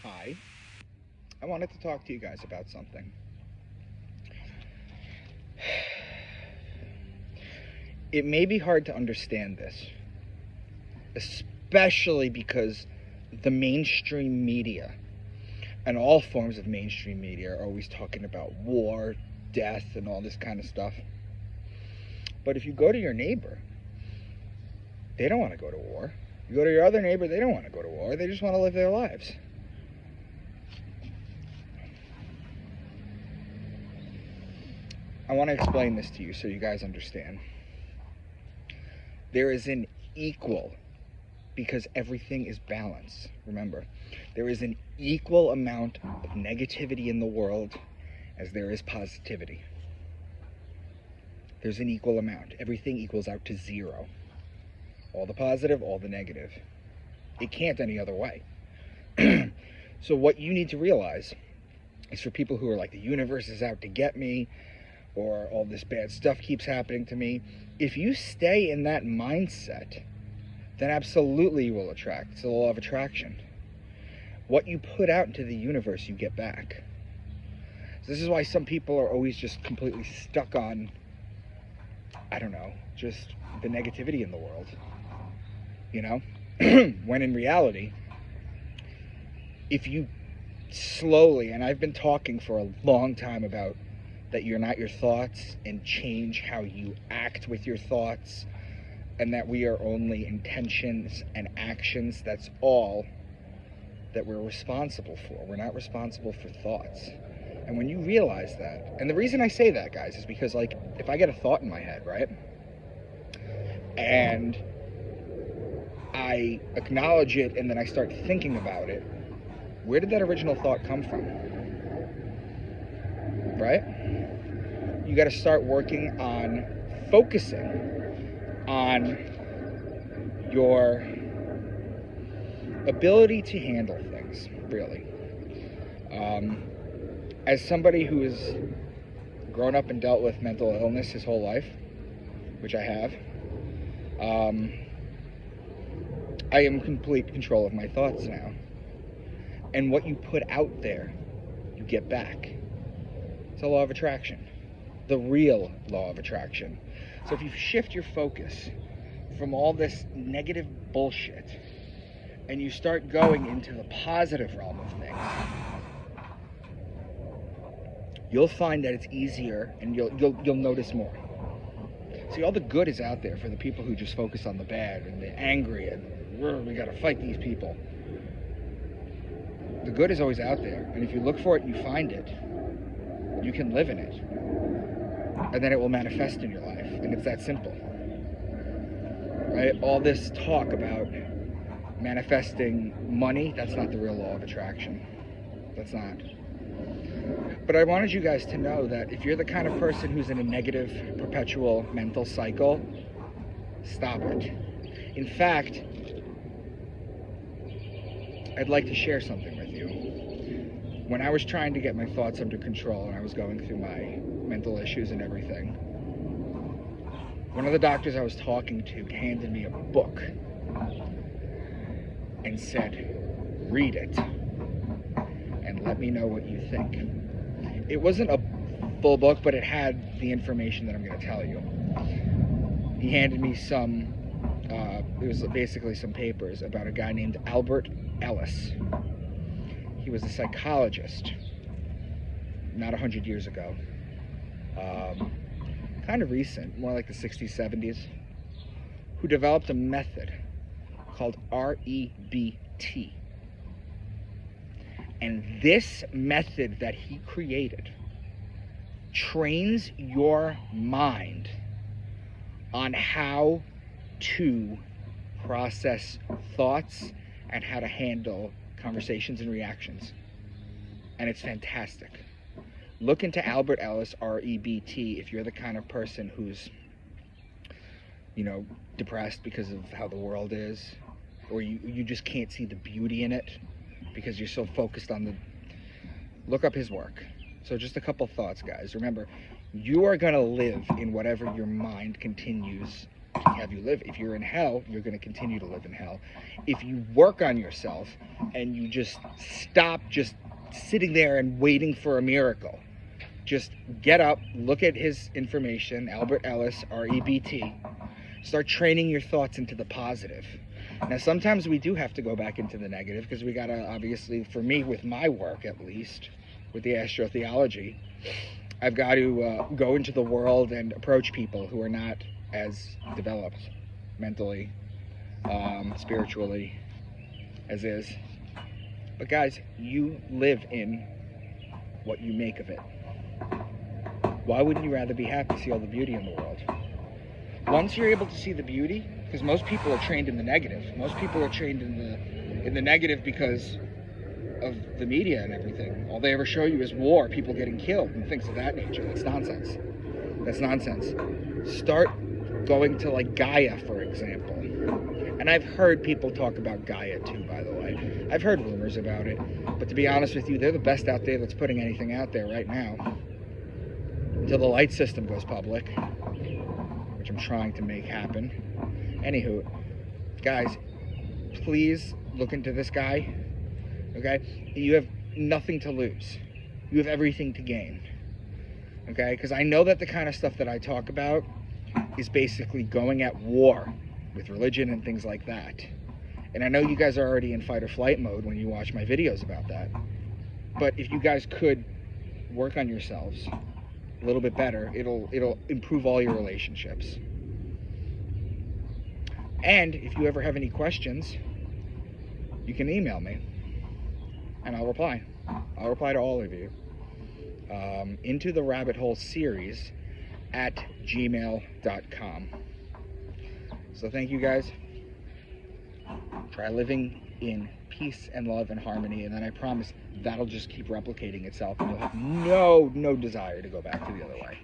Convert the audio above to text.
Hi, I wanted to talk to you guys about something. It may be hard to understand this, especially because the mainstream media and all forms of mainstream media are always talking about war, death, and all this kind of stuff. But if you go to your neighbor, they don't want to go to war. You go to your other neighbor, they don't want to go to war. They just want to live their lives. I want to explain this to you so you guys understand. There is an equal, because everything is balance, remember, there is an equal amount of negativity in the world as there is positivity. There's an equal amount. Everything equals out to zero. All the positive, all the negative. It can't any other way. So what you need to realize is, for people who are like, the universe is out to get me, or all this bad stuff keeps happening to me, if you stay in that mindset, then absolutely you will attract. It's the law of attraction. What you put out into the universe, you get back. So this is why some people are always just completely stuck on, I don't know, just the negativity in the world. You know? When in reality, if you slowly, and I've been talking for a long time about that you're not your thoughts, and change how you act with your thoughts, and that we are only intentions and actions. That's all that we're responsible for. We're not responsible for thoughts. And when you realize that, and the reason I say that, guys, is because, like, if I get a thought in my head, right, and I acknowledge it and then I start thinking about it, where did that original thought come from? Right? You got to start working on focusing on your ability to handle things, really. As somebody who has grown up and dealt with mental illness his whole life, which I have, I am in complete control of my thoughts now. And what you put out there, you get back. It's a law of attraction. The real law of attraction. So if you shift your focus from all this negative bullshit and you start going into the positive realm of things, you'll find that it's easier, and you'll notice more. See, all the good is out there for the people who just focus on the bad and the angry and we gotta fight these people. The good is always out there, and if you look for it and you find it, you can live in it, and then it will manifest in your life. And it's that simple, right? All this talk about manifesting money, that's not the real law of attraction. That's not. But I wanted you guys to know that if you're the kind of person who's in a negative, perpetual mental cycle, stop it. In fact, I'd like to share something with you. When I was trying to get my thoughts under control and I was going through my mental issues and everything, one of the doctors I was talking to handed me a book and said, read it and let me know what you think. It wasn't a full book, but it had the information that I'm going to tell you. He handed me some, it was basically some papers about a guy named Albert Ellis. He was a psychologist, not 100 years ago. Kind of recent, more like the 60s, 70s, who developed a method called REBT. And this method that he created trains your mind on how to process thoughts and how to handle conversations and reactions. And it's fantastic. Look into Albert Ellis, REBT, if you're the kind of person who's, you know, depressed because of how the world is, or you just can't see the beauty in it because you're so focused on the... Look up his work. So just a couple thoughts, guys. Remember, you are going to live in whatever your mind continues have you live. If you're in hell, you're going to continue to live in hell. If you work on yourself and you just stop just sitting there and waiting for a miracle, just get up, look at his information, Albert Ellis, REBT, start training your thoughts into the positive. Now, sometimes we do have to go back into the negative because we got to, obviously, for me, with my work at least, with the astrotheology, I've got to go into the world and approach people who are not as developed mentally, spiritually, as is. But guys, you live in what you make of it. Why wouldn't you rather be happy, see all the beauty in the world? Once you're able to see the beauty, because most people are trained in the negative. Most people are trained in the negative because of the media and everything. All they ever show you is war, people getting killed, and things of that nature. That's nonsense. That's nonsense. Start going to like Gaia, for example. And I've heard people talk about Gaia too, by the way. I've heard rumors about it. But to be honest with you, they're the best out there that's putting anything out there right now. Until the light system goes public, which I'm trying to make happen. Anywho, guys, please look into this guy. Okay? You have nothing to lose. You have everything to gain. Okay? Because I know that the kind of stuff that I talk about is basically going at war with religion and things like that. And I know you guys are already in fight or flight mode when you watch my videos about that. But if you guys could work on yourselves a little bit better, it'll improve all your relationships. And if you ever have any questions, you can email me and I'll reply. I'll reply to all of you. Into the Rabbit Hole series at gmail.com. So thank you guys. Try living in peace and love and harmony, and then I promise that'll just keep replicating itself and you'll have no desire to go back to the other way.